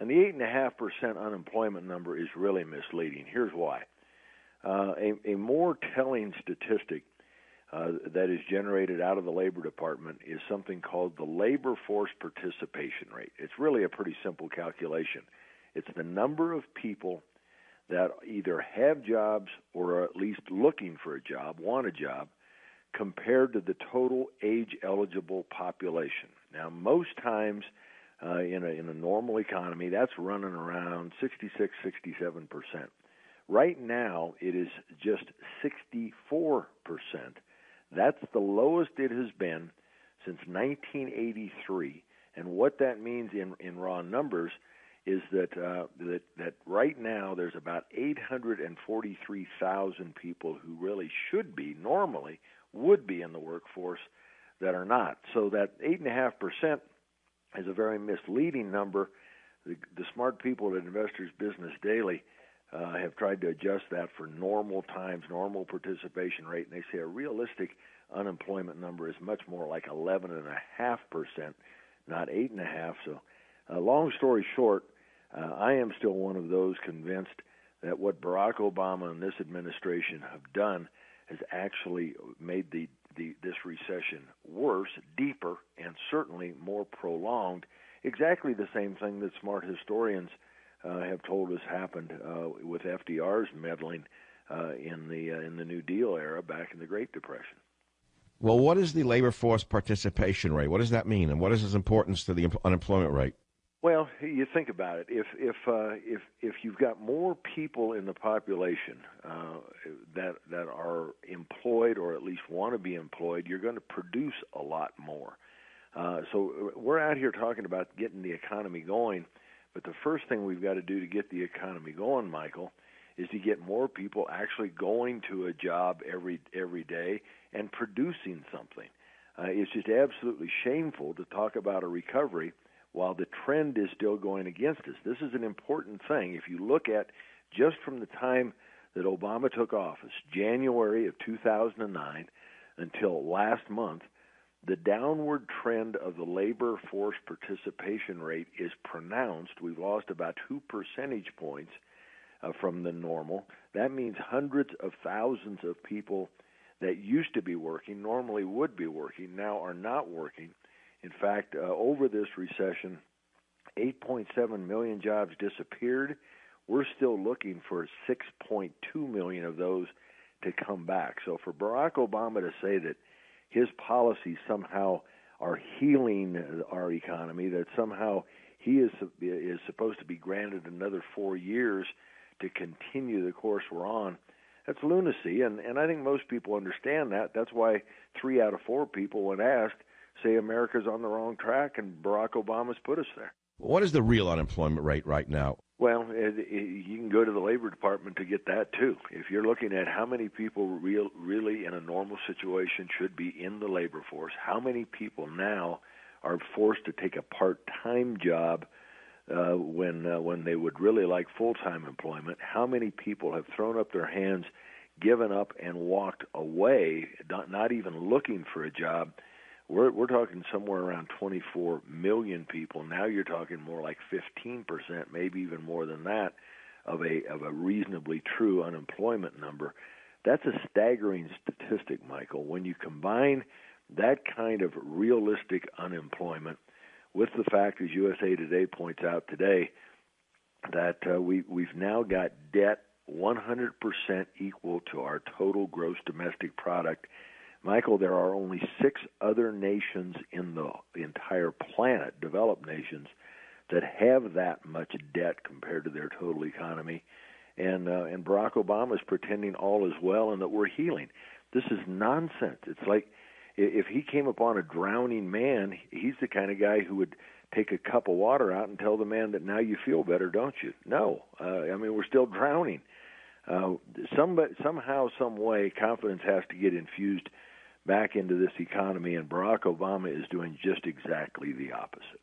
And the 8.5% unemployment number is really misleading. Here's why. A more telling statistic that is generated out of the Labor Department is something called the labor force participation rate. It's really a pretty simple calculation. It's the number of people that either have jobs or are at least looking for a job, want a job, compared to the total age-eligible population. Now, most times in a normal economy, that's running around 66, 67%. Right now, it is just 64%. That's the lowest it has been since 1983. And what that means in raw numbers is that right now there's about 843,000 people who really should be, normally, would be in the workforce that are not. So that 8.5% is a very misleading number. The smart people at Investors Business Daily have tried to adjust that for normal times, normal participation rate, and they say a realistic unemployment number is much more like 11.5%, not 8.5%. So long story short, I am still one of those convinced that what Barack Obama and this administration have done has actually made this recession worse, deeper, and certainly more prolonged. Exactly the same thing that smart historians have told us happened with FDR's meddling in the New Deal era back in the Great Depression. Well, what is the labor force participation rate? What does that mean, and what is its importance to the unemployment rate? Well, you think about it. If you've got more people in the population that are employed or at least want to be employed, you're going to produce a lot more. So we're out here talking about getting the economy going, but the first thing we've got to do to get the economy going, Michael, is to get more people actually going to a job every day and producing something. It's just absolutely shameful to talk about a recovery while the trend is still going against us. This is an important thing. If you look at just from the time that Obama took office, January of 2009 until last month, the downward trend of the labor force participation rate is pronounced. We've lost about 2 percentage points from the normal. That means hundreds of thousands of people that used to be working, normally would be working, now are not working. In fact, over this recession, 8.7 million jobs disappeared. We're still looking for 6.2 million of those to come back. So for Barack Obama to say that his policies somehow are healing our economy, that somehow he is supposed to be granted another 4 years to continue the course we're on, that's lunacy. And I think most people understand that. That's why 3 out of 4 people, when asked, say America's on the wrong track, and Barack Obama's put us there. What is the real unemployment rate right now? Well, you can go to the Labor Department to get that, too. If you're looking at how many people really in a normal situation should be in the labor force, how many people now are forced to take a part-time job when they would really like full-time employment, how many people have thrown up their hands, given up, and walked away, not even looking for a job. We're talking somewhere around 24 million people. Now you're talking more like 15%, maybe even more than that, of a reasonably true unemployment number. That's a staggering statistic, Michael. When you combine that kind of realistic unemployment with the fact, as USA Today points out today, that we've now got debt 100% equal to our total gross domestic product. Michael, there are only 6 other nations in the entire planet, developed nations, that have that much debt compared to their total economy. And Barack Obama is pretending all is well and that we're healing. This is nonsense. It's like if he came upon a drowning man, he's the kind of guy who would take a cup of water out and tell the man that now you feel better, don't you? No. We're still drowning. Somehow, some way, confidence has to get infused back into this economy, and Barack Obama is doing just exactly the opposite.